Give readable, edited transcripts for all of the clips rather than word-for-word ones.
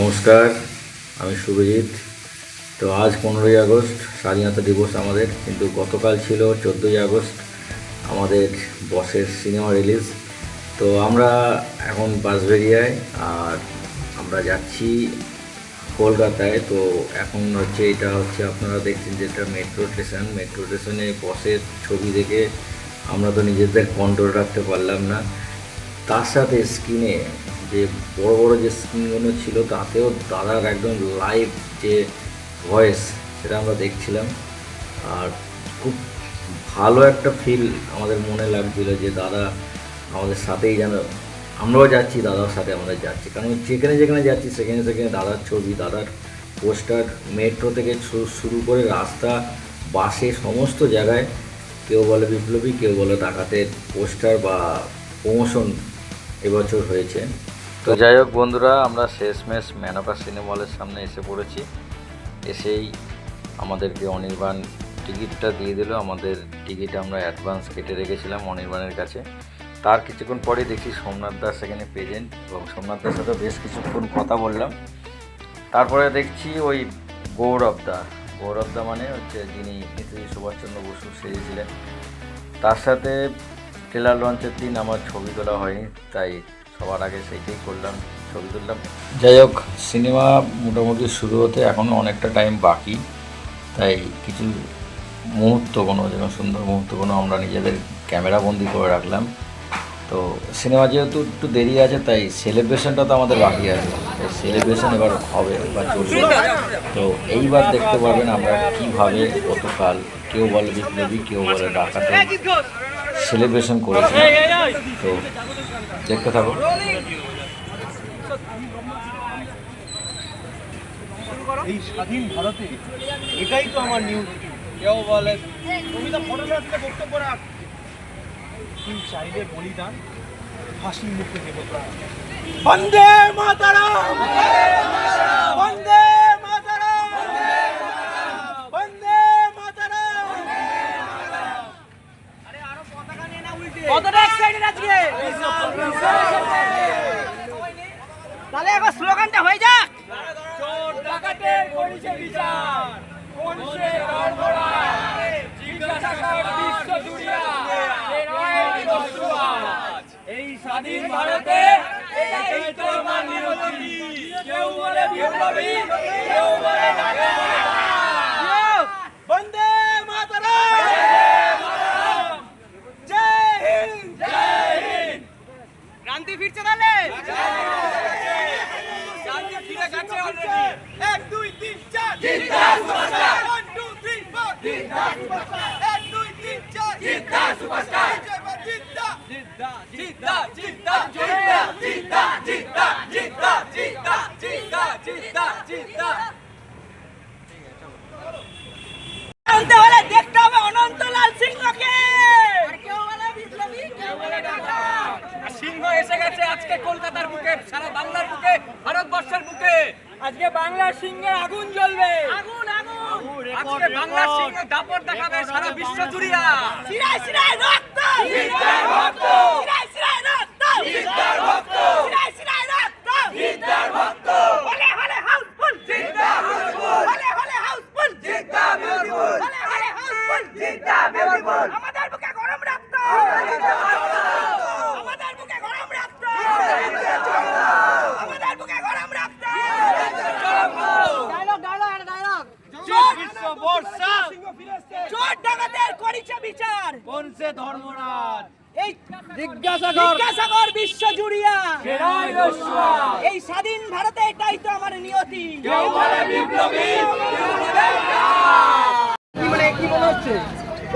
নমস্কার, আমি শুভজিৎ। তো আজ 15ই আগস্ট স্বাধীনতা দিবস আমাদের, কিন্তু গতকাল ছিল 14ই আগস্ট আমাদের বসের সিনেমা রিলিজ। তো আমরা এখন বাঁশবেড়িয়ায়, আর আমরা যাচ্ছি কলকাতায়। তো এখন এটা হচ্ছে আপনারা দেখছেন যেটা মেট্রো স্টেশনে বসের ছবি দেখে আমরা তো নিজেদের কন্ট্রোল রাখতে পারলাম না। তার সাথে স্ক্রিনে যে বড় বড় যে স্ক্রিনগুলো ছিল তাতেও দাদার একদম লাইভ যে ভয়েস সেটা আমরা দেখছিলাম। আর খুব ভালো একটা ফিল আমাদের মনে লাগছিল যে দাদা আমাদের সাথেই, যেন আমরাও যাচ্ছি দাদার সাথে আমাদের যাচ্ছি। কারণ যেখানে যেখানে যাচ্ছি সেখানে সেখানে দাদার ছবি, দাদার পোস্টার, মেট্রো থেকে শুরু করে রাস্তা, বাসে, সমস্ত জায়গায় কেউ বলে বিপ্লবী, কেউ বলে ডাকাতের পোস্টার বা প্রমোশন এবছর হয়েছে। তো যাই হোক বন্ধুরা, আমরা শেষমেশ মেনকা সিনেমা হলের সামনে এসে পড়েছি। এসেই আমাদেরকে অনির্বাণ টিকিটটা দিয়ে দিল। আমাদের টিকিট আমরা অ্যাডভান্স কেটে রেখেছিলাম অনির্বাণের কাছে। তার কিছুক্ষণ পরে দেখি সোমনাথ দাস সেখানে প্রেজেন্ট, এবং সোমনাথ দাস সাথে বেশ কিছুক্ষণ কথা বললাম। তারপরে দেখছি ওই গৌরব দা মানে হচ্ছে যিনি নেতাজি সুভাষচন্দ্র বসু সেজেছিলেন, তার সাথে ট্রেলার লঞ্চের দিন আমার ছবি তোলা হয়নি, তাই সবার আগে সেইটাই করলাম, ছবি তুললাম। যাই হোক, সিনেমা মোটামুটি শুরু হতে এখনও অনেকটা টাইম বাকি, তাই কিছু মুহূর্তগুলো, যেন সুন্দর মুহূর্তগুলো আমরা নিজেদের ক্যামেরা বন্দি করে রাখলাম। তো সিনেমা যেহেতু একটু দেরি আছে, তাই সেলিব্রেশনটা তো আমাদের বাকি আছে, তাই সেলিব্রেশন এবার হবে বা চলবে। তো এইবার দেখতে পারবেন আমরা কীভাবে গতকাল কেউ বলে বিপ্লবী, কেউ বলে ডাকাতে সেলিব্রেশন করেছে। তো দেখতে থাকো। এই স্বাধীন ভারতে এটাই তো আমার নিউজ। কেউ বলে তুমি তো ফটোগ্রাফিতে বক্তব্য রাখ, তুই চাইলে বলিদান, হাসি মুখে দেব প্রাণ। বন্দে মাতরম, বন্দে মাতরম, বন্দে মাতরম। আরে আরো পতাকা নিয়ে না উল্টে, কতটা এক্সাইটেড আজকে। তাহলে একবার স্লোগানটা হয়ে যাক। চোর ডাকাতে করেছে বিচার, কোন সে গড়গড়ায়, জিজ্ঞাসা কর বিশ্ব জুড়িয়া, এই স্বাধীন ভারতে এটাই তো আমার নিয়তি। কেউ বলে বিপ্লবী, কেউ বলে ডাকাত। বন্দে মাতরম, জয় হিন্দ, জয় হিন্দ। ক্রান্তি ফিরছে তাহলে, ক্রান্তি ফিরে গেছে অলরেডি। 1 2 3 4 জিন্দা সুপারস্টার, 1 2 3 4 জিন্দা সুপারস্টার, 1 2 3 4 জিন্দা সুপারস্টার, জিন্দা জিন্দা জিন্দা জিন্দা জিন্দা জিন্দা জিন্দা জিন্দা জিন্দা জিন্দা জিন্দা। জানতে হলে দেখতে হবে অনন্তলাল সিংহকে। আর কেউ বলে বিপ্লবী, কেউ বলে ডাকাত। সিংহ এসে গেছে আজকে কলকাতার বুকে, সারা বাংলার বুকে, ভারতবর্ষের বুকে। আজকে বাংলার সিংহের আগুন জ্বলবে, আগুন আগুন। আজকে বাংলার সিংহ দাপট দেখাবে সারা বিশ্ব জুড়িয়া। শিরায় শিরায় রক্ত, জিন্দার ভক্ত, শিরায় শিরায় রক্ত, জিন্দার ভক্ত, শিরায় শিরায় রক্ত, জিন্দার ভক্ত। হলে হলে হাউসফুল, জিন্দা হাউসফুল, হলে হলে হাউসফুল, জিন্দা বিউটিফুল, হলে হলে হাউসফুল, জিন্দা বিউটিফুল। আমাদের বুকে গরম রক্ত, আমাদের বুকে গরম রক্ত, আমাদের বুকে গরম রক্ত। Dialogue dialogue dialogue. বিশ্ব বর্ষা, চোর ডাকাতের করিছে বিচার, কোন সে ধর্মরাজ। এই জিজ্ঞাসা কর বিশ্ব জুড়িয়া, এই স্বাধীন ভারতে এটাই তো আমার নিয়তি। কেউ বলে বিপ্লবী, কেউ বলে ডাকাত। কি মনে হচ্ছে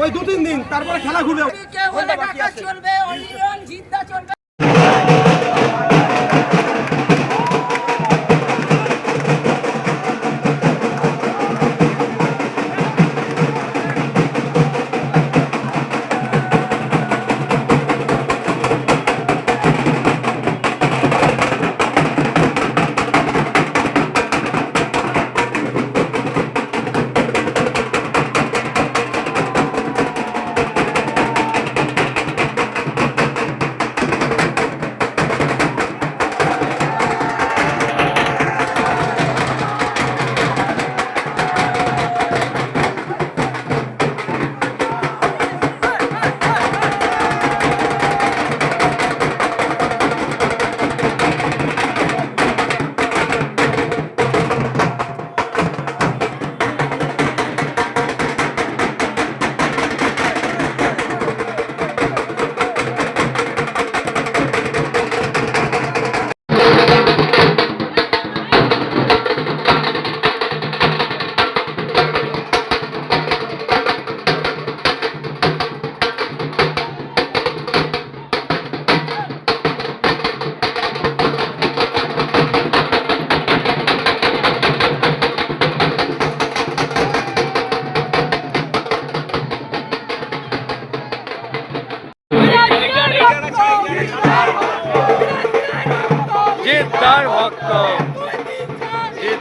ওই 2-3 দিন তারপরে খেলা ঘুরবে। কেউ বলে ডাকাত চলবে, অনিয়ন জিন্দা চলবে।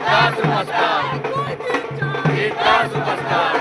Jeddah superstar, Jeddah superstar.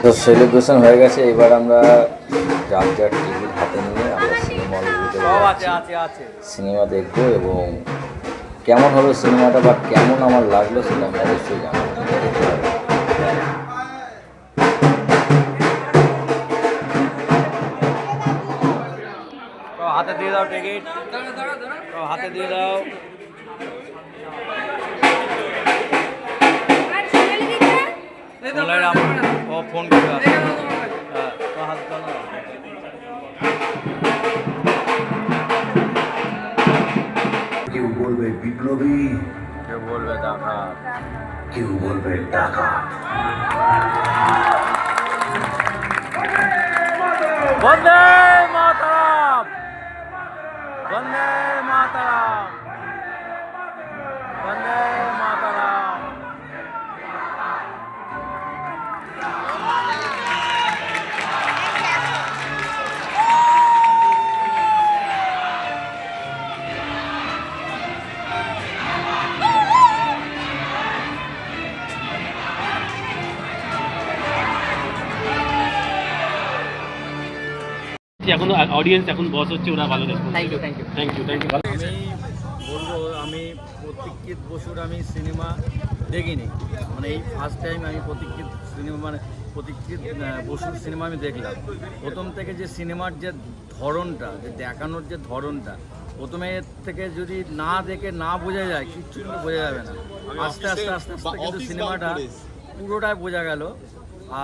তো সেলিব্রেশন হয়ে গেছে, এবার আমরা যার যার টিকিট হাতে নিয়ে আমরা সিনেমা সিনেমা দেখবো এবং কেমন হলো সিনেমাটা বা কেমন আমার লাগলো সেটা আমি অবশ্যই জানাবো। হাতে দিয়ে দাও টিকিট, হাতে দিয়ে দাও। ও ফোন করে কেউ বলবে বিপ্লবী, কেউ বলবে ডাকাত, কেউ বলবে ডাকাত। বন্দে মাতরম, বন্দে মাতরম, বন্দে মাতরম। এখন অডিয়েন্স এখন বস হচ্ছে, ওরা ভালো response. Thank you thank you ভালো। আমি বলবো, আমি প্রতীক্ষিত বসুর আমি সিনেমা দেখিনি, মানে এই ফার্স্ট টাইম আমি প্রতীক্ষিত সিনেমা মানে প্রতীক্ষিত বসুর সিনেমা আমি দেখলাম। প্রথম থেকে যে সিনেমার যে ধরনটা, যে দেখানোর যে ধরনটা, প্রথমে এর থেকে যদি না দেখে না বোঝা যায় কিচ্ছু কিন্তু বোঝা যাবে না। আস্তে আস্তে আস্তে আস্তে কিন্তু সিনেমাটা পুরোটাই বোঝা গেল।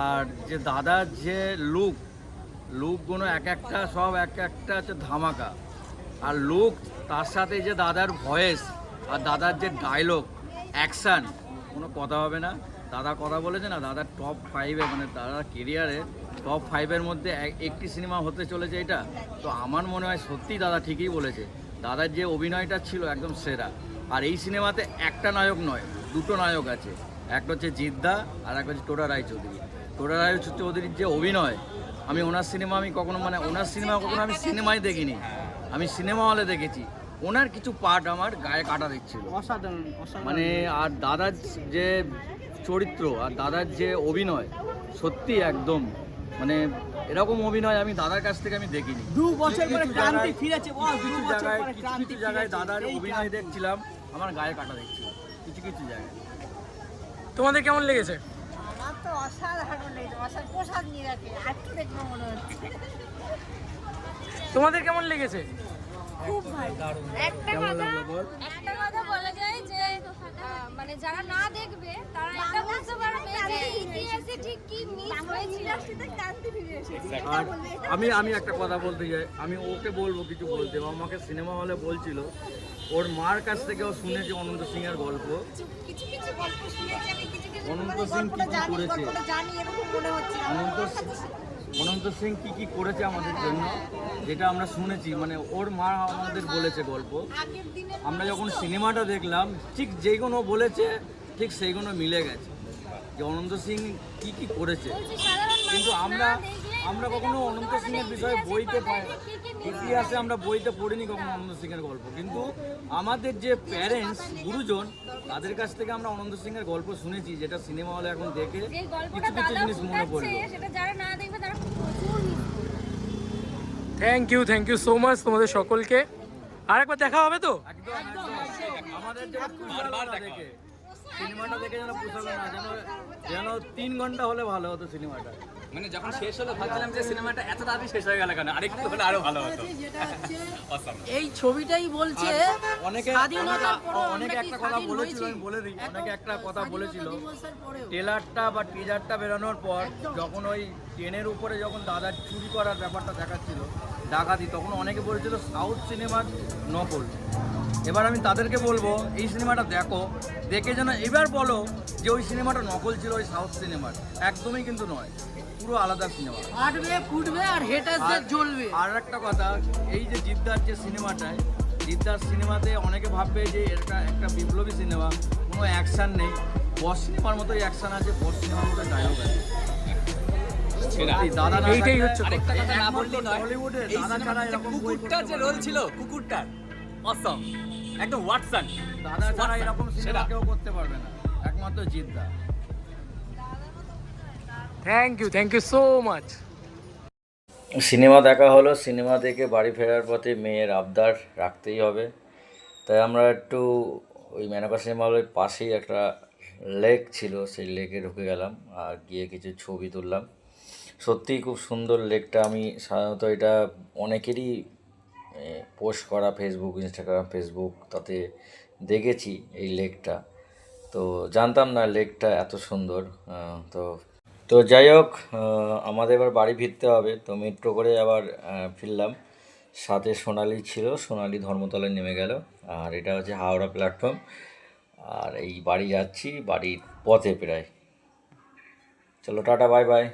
আর যে দাদার যে লুকগুলো এক একটা সব এক একটা হচ্ছে ধামাকা। আর লুক তার সাথে যে দাদার ভয়েস আর দাদার যে ডায়লগ অ্যাকশান, কোনো কথা হবে না। দাদা কথা বলেছে না, দাদার টপ 5-এ মানে দাদার কেরিয়ারে টপ 5-এর মধ্যে একটি সিনেমা হতে চলেছে এটা। তো আমার মনে হয় সত্যিই দাদা ঠিকই বলেছে, দাদার যে অভিনয়টা ছিল একদম সেরা। আর এই সিনেমাতে একটা নায়ক নয়, দুটো নায়ক আছে, একটা হচ্ছে জিদ্দা আর একটা হচ্ছে টোটা রায়চৌধুরী। টোটা রায়চৌধুরীর যে অভিনয়, আমি ওনার সিনেমা ওনার সিনেমা কখনো আমি সিনেমায় দেখিনি, আমি সিনেমা হলে দেখেছি। ওনার কিছু পার্ট আমার গায়ে কাটা দিচ্ছিল মানে। আর দাদার যে চরিত্র আর দাদার যে অভিনয় সত্যি একদম মানে এরকম অভিনয় আমি দাদার কাছ থেকে আমি দেখিনি। 2 বছর পরে ক্রান্তি ফিরেছে, কিছু জায়গায় দাদার অভিনয় দেখছিলাম, আমার গায়ে কাটা দেখছিল কিছু জায়গায়। তোমাদের কেমন লেগেছে? আমার তো অসাধারণ লেগেছে, প্রসাদ নিয়ে রাখে একটু দেখবো মনে হচ্ছে। তোমাদের কেমন লেগেছে? খুব ভালো। একটা কথা বলা যায় যে মানে যারা না দেখবে তারা এটা বুঝতে পারবে যে ইতিহাসে ঠিক কি মিস হয়েছিল। ক্রান্তি ফিরে এসেছে। আর আমি একটা কথা বলতে চাই, আমি ওকে বলবো কিছু বলতে। আমাকে সিনেমা হলে বলছিল ওর মার কাছ থেকে ও শুনেছে অনন্ত সিং এর গল্প। কিছু গল্প শুনেছি আমি, কিছু অনন্ত সিং কি কি করেছে, জানি এরকম মনে হচ্ছে। অনন্ত সিং কি করেছে আমাদের জন্য, যেটা আমরা শুনেছি, মানে ওর মা আমাদের বলেছে গল্প। আমরা যখন সিনেমাটা দেখলাম ঠিক যেগুলো বলেছে ঠিক সেইগুলো মিলে গেছে, যে অনন্ত সিং কি করেছে। কিন্তু আমরা কখনো অনন্ত সিং এর বিষয়ে বইতে পাই, ইতিহাসে আমরা বইতে পড়িনি কখনো অনন্ত সিং এর গল্প। কিন্তু আমাদের যে প্যারেন্টস গুরুজন তাদের কাছ থেকে আমরা অনন্ত সিং এর গল্প শুনেছি, যেটা সিনেমা হলে এখন দেখে কিছু জিনিস মনে পড়লো। থ্যাংক ইউ সো মাচ তোমাদের সকলকে। আরেকবার দেখা হবে তো? একদম আমাদের যেমন পুষালো না দেখে, সিনেমাটা দেখে যেন পুষালো না, যেন 3 ঘন্টা হলে ভালো হতো সিনেমাটা। মানে যখন শেষ হলো ভাবছিলাম যে সিনেমাটা এত তাড়াতাড়ি শেষ হয়ে গেল কেন, আরেকটু হলে আরো ভালো হতো। এই ছবিটাই বলছে অনেকে স্বাধীনতার পরেও অনেকে আমরা কি একটা কথা স্বাধীন বলেছিল, হয়েছি? আমি বলে দিই, অনেকে একটা কথা স্বাধীনতা বলেছিল দিবসের পরেও। ট্রেলারটা বা টিজারটা বেরোনোর পর যখন ওই ট্রেনের উপরে যখন দাদার চুরি করার ব্যাপারটা দেখাচ্ছিল, ডাকাতি, তখন অনেকে বলেছিল সাউথ সিনেমার নকল। এবার আমি তাদেরকে বলবো এই সিনেমাটা দেখো, দেখে যেন এবার বলো যে ওই সিনেমাটা নকল ছিল ওই সাউথ সিনেমার। একদমই কিন্তু নয়, পুরো আলাদা সিনেমা। ফাটবে ফুটবে আর হেটার্সদের জ্বলবে। আর একটা কথা, এই যে জিদ্দার যে সিনেমাটায়, জিদ্দার সিনেমাতে অনেকে ভাববে যে এটা একটা বিপ্লবী সিনেমা, কোনো অ্যাকশান নেই। বস সিনেমার মতোই অ্যাকশান আছে, বস সিনেমার মতো ডায়লগ আছে। সত্যি, দাদা না এইটাই থাকলে- হচ্ছে আরেকটা কথা না একমাত্র বললেই নয়, হলিউডে এই দাদা ছাড়া সিনেমার যে এরকম বই কুকুরটার করতে যে পারে রোল না। ছিল, কুকুরটার অসম, একদম ওয়াটসন। দাদা ছাড়া এরকম সিনেমা সেরা। কেউ করতে পারবে না, একমাত্র জিদ্দা। Thank you so much. Cinema দেখা হলো, সিনেমা দেখে বাড়ি ফেরার পথে মেয়ের আবদার রাখতেই হবে, তাই আমরা একটু ওই মেনকা সিনেমা হলের পাশেই একটা লেক ছিল, সেই লেকে ঢুকে গেলাম আর গিয়ে কিছু ছবি তুললাম। সত্যিই খুব সুন্দর লেকটা। আমি সাধারণত এটা অনেকেরই পোস্ট করা ফেসবুক, ইনস্টাগ্রাম, ফেসবুক, তাতে দেখেছি এই লেকটা, তো জানতাম না লেকটা এত সুন্দর। তো তো যাই হোক, আমাদের এবার বাড়ি ফিরতে হবে, তো মেট্রো করে আবার ফিরলাম। সাথে সোনালি ছিল, সোনালি ধর্মতলায় নেমে গেল, আর এটা হচ্ছে হাওড়া প্ল্যাটফর্ম। আর এই বাড়ি যাচ্ছি, বাড়ির পথে প্রায়। চলো টাটা, বাই বাই।